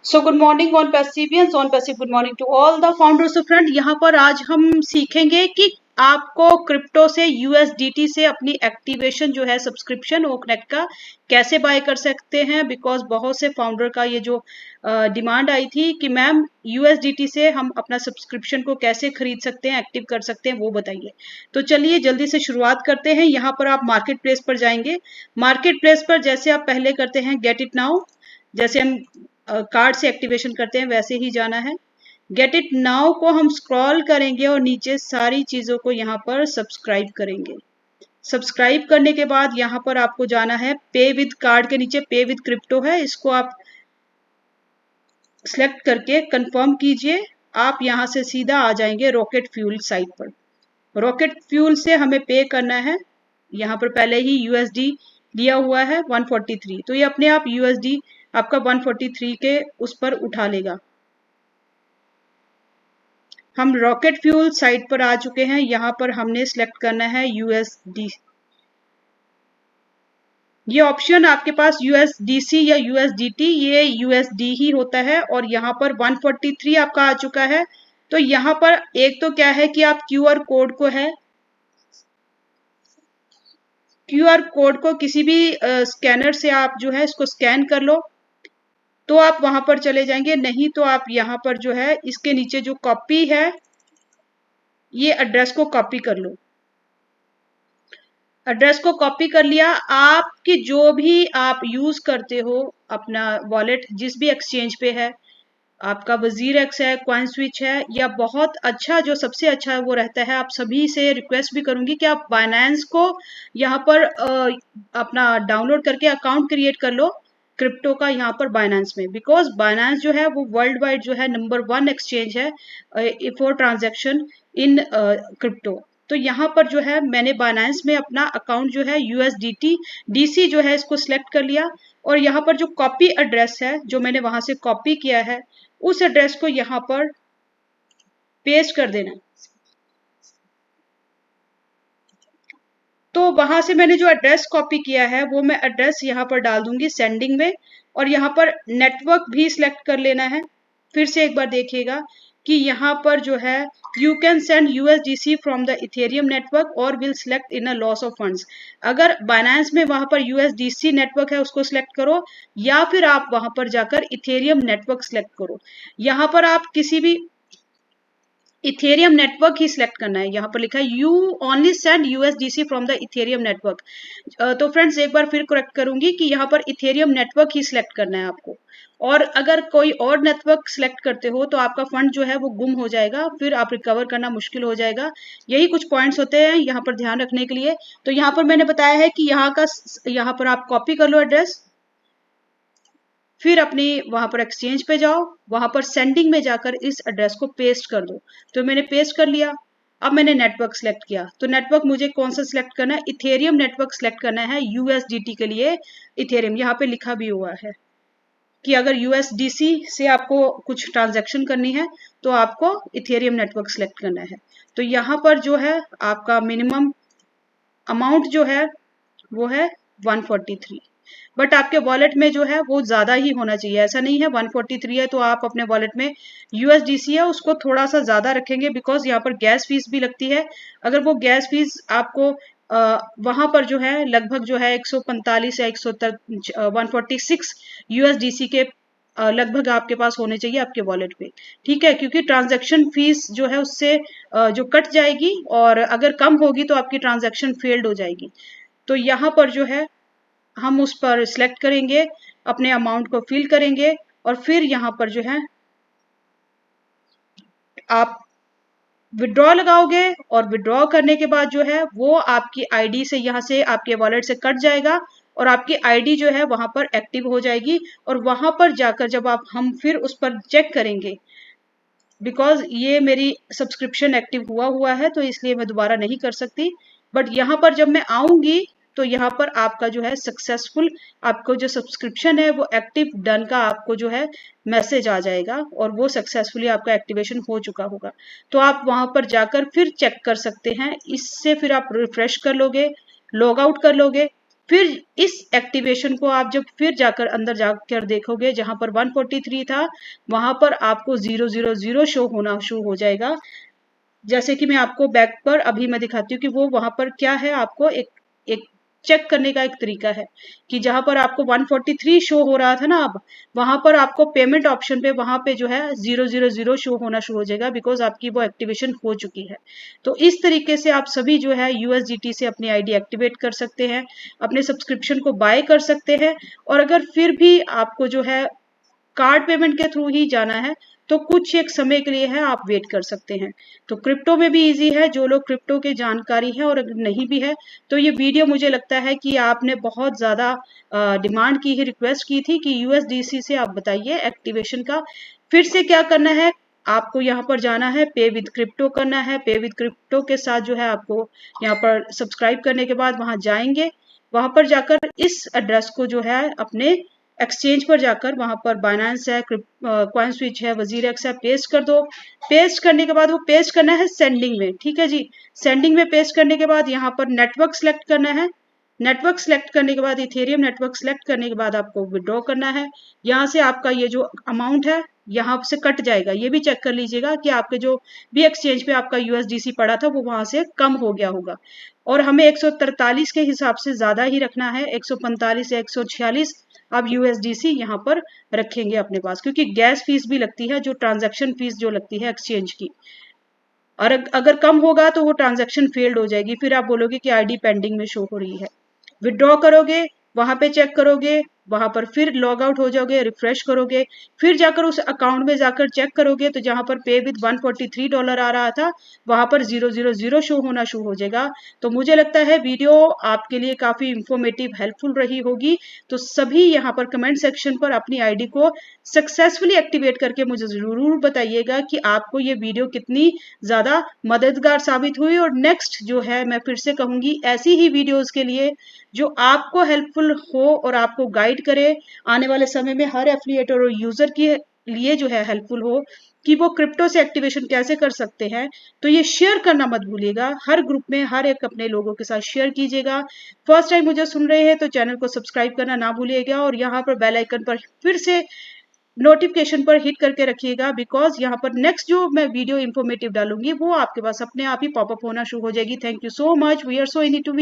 So good morning on पैसिवियंस on passive good morning to all the founders of friend. यहाँ पर आज हम सीखेंगे कि आपको क्रिप्टो से यूएसडीटी से अपनी एक्टिवेशन जो है सब्सक्रिप्शन ओकनेक्ट का कैसे बाय कर सकते हैं। बिकॉज बहुत से फाउंडर का ये जो डिमांड आई थी कि मैम यूएसडीटी से हम अपना सब्सक्रिप्शन को कैसे खरीद सकते हैं, एक्टिव कर सकते हैं, वो बताइए। तो चलिए जल्दी से शुरुआत करते हैं। यहाँ पर आप मार्केट प्लेस पर जाएंगे। मार्केट प्लेस पर जैसे आप पहले करते हैं गेट इट नाउ, जैसे हम कार्ड से एक्टिवेशन करते हैं वैसे ही जाना है। गेट इट नाउ को हम स्क्रॉल करेंगे और नीचे सारी चीजों को यहाँ पर सब्सक्राइब करेंगे। सब्सक्राइब करने के बाद यहाँ पर आपको जाना है पे विद कार्ड के नीचे पे विद क्रिप्टो है, इसको आप सिलेक्ट करके कंफर्म कीजिए। आप यहाँ से सीधा आ जाएंगे रॉकेट फ्यूल साइट पर। रॉकेट फ्यूल से हमें पे करना है। यहाँ पर पहले ही यूएसडी लिया हुआ है 143, तो ये अपने आप यूएसडी आपका 143 के उस पर उठा लेगा। हम रॉकेट फ्यूल साइट पर आ चुके हैं। यहाँ पर हमने सिलेक्ट करना है यूएसडी। ये ऑप्शन आपके पास यूएसडीसी या यूएसडीटी, ये यूएसडी ही होता है। और यहाँ पर 143 आपका आ चुका है। तो यहाँ पर एक तो क्या है कि आप क्यूआर कोड को किसी भी स्कैनर से आप जो है इसको स्कैन कर लो, तो आप वहां पर चले जाएंगे। नहीं तो आप यहाँ पर जो है इसके नीचे जो कॉपी है, ये एड्रेस को कॉपी कर लो। एड्रेस को कॉपी कर लिया। आपकी जो भी आप यूज करते हो अपना वॉलेट, जिस भी एक्सचेंज पे है, आपका वजीर एक्स है, कॉइन स्विच है, या बहुत अच्छा जो सबसे अच्छा है वो रहता है, आप सभी से रिक्वेस्ट भी करूंगी कि आप बाइनेंस को यहाँ पर अपना डाउनलोड करके अकाउंट क्रिएट कर लो क्रिप्टो का यहाँ पर बाइनेंस में। बिकॉज बाइनेंस जो है वो वर्ल्ड वाइड जो है नंबर 1 एक्सचेंज है फॉर ट्रांजेक्शन इन क्रिप्टो। तो यहाँ पर जो है मैंने बाइनेंस में अपना अकाउंट जो है यूएसडीटी डीसी जो है इसको सिलेक्ट कर लिया। और यहाँ पर जो कॉपी एड्रेस है जो मैंने वहां से कॉपी किया है, उस एड्रेस को यहाँ पर पेस्ट कर देना। तो वहां से मैंने जो एड्रेस कॉपी किया है वो मैं एड्रेस यहाँ पर डाल दूंगी सेंडिंग में। और यहाँ पर नेटवर्क भी सिलेक्ट कर लेना है। फिर से एक बार देखिएगा कि यहाँ पर जो है you can send USDC from the Ethereum network और will select in a loss of funds. अगर बाइनेंस में वहां पर यूएसडीसी नेटवर्क है उसको सिलेक्ट करो, या फिर आप वहां पर जाकर इथेरियम नेटवर्क सिलेक्ट करो। यहाँ पर आप किसी भी इथेरियम नेटवर्क ही सिलेक्ट करना है। यहाँ पर लिखा है you only send USDC from the Ethereum network. तो फ्रेंड्स एक बार फिर करेक्ट करूंगी कि यहाँ पर इथेरियम नेटवर्क ही सिलेक्ट करना है आपको। और अगर कोई और नेटवर्क सिलेक्ट करते हो तो आपका फंड जो है वो गुम हो जाएगा, फिर आप रिकवर करना मुश्किल हो जाएगा। यही कुछ पॉइंट्स होते हैं यहाँ पर ध्यान रखने के लिए। तो यहाँ पर मैंने बताया है कि यहाँ पर आप कॉपी कर लो एड्रेस, फिर अपनी वहां पर एक्सचेंज पे जाओ, वहां पर सेंडिंग में जाकर इस एड्रेस को पेस्ट कर दो। तो मैंने पेस्ट कर लिया। अब मैंने नेटवर्क सिलेक्ट किया, तो नेटवर्क मुझे कौन सा सिलेक्ट करना है, इथेरियम नेटवर्क सिलेक्ट करना है यूएसडीटी के लिए। इथेरियम यहाँ पे लिखा भी हुआ है कि अगर यूएसडीसी से आपको कुछ ट्रांजैक्शन करनी है तो आपको इथेरियम नेटवर्क सिलेक्ट करना है। तो यहाँ पर जो है आपका मिनिमम अमाउंट जो है वो है 143, बट आपके वॉलेट में जो है वो ज्यादा ही होना चाहिए। ऐसा नहीं है 143 है तो आप अपने वॉलेट में यूएसडीसी है उसको थोड़ा सा ज्यादा रखेंगे, बिकॉज यहाँ पर गैस फीस भी लगती है। अगर वो गैस फीस आपको वहां पर जो है लगभग जो है 145 या 146 यूएसडीसी के लगभग आपके पास होने चाहिए आपके वॉलेट पे। ठीक है, क्योंकि ट्रांजैक्शन फीस जो है उससे जो कट जाएगी, और अगर कम होगी तो आपकी ट्रांजैक्शन फेल्ड हो जाएगी। तो यहाँ पर जो है हम उस पर सिलेक्ट करेंगे, अपने अमाउंट को फिल करेंगे, और फिर यहाँ पर जो है आप विड्रॉ लगाओगे। और विड्रॉ करने के बाद जो है वो आपकी आईडी से यहाँ से आपके वॉलेट से कट जाएगा, और आपकी आईडी जो है वहां पर एक्टिव हो जाएगी। और वहां पर जाकर जब हम फिर उस पर चेक करेंगे, बिकॉज ये मेरी सब्सक्रिप्शन एक्टिव हुआ है तो इसलिए मैं दोबारा नहीं कर सकती। बट यहाँ पर जब मैं आऊंगी तो यहाँ पर आपका जो है सक्सेसफुल, आपको जो सब्सक्रिप्शन है वो एक्टिव डन का आपको जो है मैसेज आ जाएगा, और वो सक्सेसफुली आपका एक्टिवेशन हो चुका होगा। तो आप वहां पर जाकर फिर चेक कर सकते हैं। इससे फिर आप रिफ्रेश कर लोगे, लॉग आउट कर लोगे, फिर इस एक्टिवेशन को आप जब फिर जाकर अंदर जाकर देखोगे, जहां पर 143 था वहां पर आपको 000 शो होना शुरू हो जाएगा। जैसे कि मैं आपको बैक पर अभी मैं दिखाती हूँ कि वो वहां पर क्या है, आपको एक एक चेक करने का एक तरीका है कि जहां पर आपको 143 शो हो रहा था ना, अब वहां पर आपको पेमेंट ऑप्शन पे वहां पे जो है 000 शो होना शुरू हो जाएगा, बिकॉज आपकी वो एक्टिवेशन हो चुकी है। तो इस तरीके से आप सभी जो है यूएसडीटी से अपनी आईडी एक्टिवेट कर सकते हैं, अपने सब्सक्रिप्शन को बाय कर सकते हैं। और अगर फिर भी आपको जो है कार्ड पेमेंट के थ्रू ही जाना है तो कुछ एक समय के लिए है, आप वेट कर सकते हैं। तो क्रिप्टो में भी इजी है, जो लोग क्रिप्टो की जानकारी है, और अगर नहीं भी है तो ये वीडियो मुझे लगता है कि आपने बहुत ज़्यादा डिमांड की ही, रिक्वेस्ट की थी कि यूएसडीसी से आप बताइए एक्टिवेशन का। फिर से क्या करना है, आपको यहाँ पर जाना है, पे विद क्रिप्टो करना है। पे विद क्रिप्टो के साथ जो है आपको यहाँ पर सब्सक्राइब करने के बाद वहां जाएंगे, वहां पर जाकर इस एड्रेस को जो है अपने एक्सचेंज पर जाकर वहां पर बाइनेंस है, कॉइन स्विच है, वजीरेक्स है, पेस्ट कर दो। पेस्ट करने के बाद वो पेस्ट करना है सेंडिंग में, ठीक है जी। सेंडिंग में पेस्ट करने के बाद यहाँ पर नेटवर्क सेलेक्ट करना है। नेटवर्क सेलेक्ट करने के बाद इथेरियम नेटवर्क सेलेक्ट करने के बाद आपको विड्रॉ करना है। यहाँ से आपका ये जो अमाउंट है यहाँ से कट जाएगा। ये भी चेक कर लीजिएगा कि आपके जो भी एक्सचेंज पे आपका यूएसडीसी पड़ा था वो वहां से कम हो गया होगा। और हमें 143 के हिसाब से ज्यादा ही रखना है, 145 या 146 आप यूएसडीसी यहाँ पर रखेंगे अपने पास, क्योंकि गैस फीस भी लगती है, जो ट्रांजैक्शन फीस जो लगती है एक्सचेंज की। और अगर कम होगा तो वो ट्रांजैक्शन फेल्ड हो जाएगी, फिर आप बोलोगे कि आईडी पेंडिंग में शो हो रही है। विड्रॉ करोगे, वहां पे चेक करोगे, वहां पर फिर लॉग आउट हो जाओगे, रिफ्रेश करोगे, फिर जाकर उस अकाउंट में जाकर चेक करोगे तो जहां पर पे विद $143 आ रहा था वहां पर 000 शो होना शुरू हो जाएगा। तो मुझे लगता है वीडियो आपके लिए काफी इंफॉर्मेटिव हेल्पफुल रही होगी। तो सभी यहाँ पर कमेंट सेक्शन पर अपनी आईडी को सक्सेसफुली एक्टिवेट करके मुझे जरूर बताइएगा कि आपको ये वीडियो कितनी ज्यादा मददगार साबित हुई। और नेक्स्ट जो है मैं फिर से कहूंगी, ऐसी ही वीडियोस के लिए जो आपको हेल्पफुल हो और आपको गाइड करे आने वाले समय में, हर एफिलिएटर और यूजर के लिए जो है हेल्पफुल हो कि वो क्रिप्टो से एक्टिवेशन कैसे कर सकते हैं। तो ये शेयर करना मत भूलिएगा, हर ग्रुप में हर एक अपने लोगों के साथ शेयर कीजिएगा। फर्स्ट टाइम मुझे सुन रहे हैं तो चैनल को सब्सक्राइब करना ना भूलिएगा, और यहाँ पर बेल आइकन पर फिर से नोटिफिकेशन पर हिट करके रखिएगा, बिकॉज यहाँ पर नेक्स्ट जो मैं वीडियो इंफॉर्मेटिव डालूंगी वो आपके पास अपने आप ही पॉपअप होना शुरू हो जाएगी। Thank you so much, we are so in to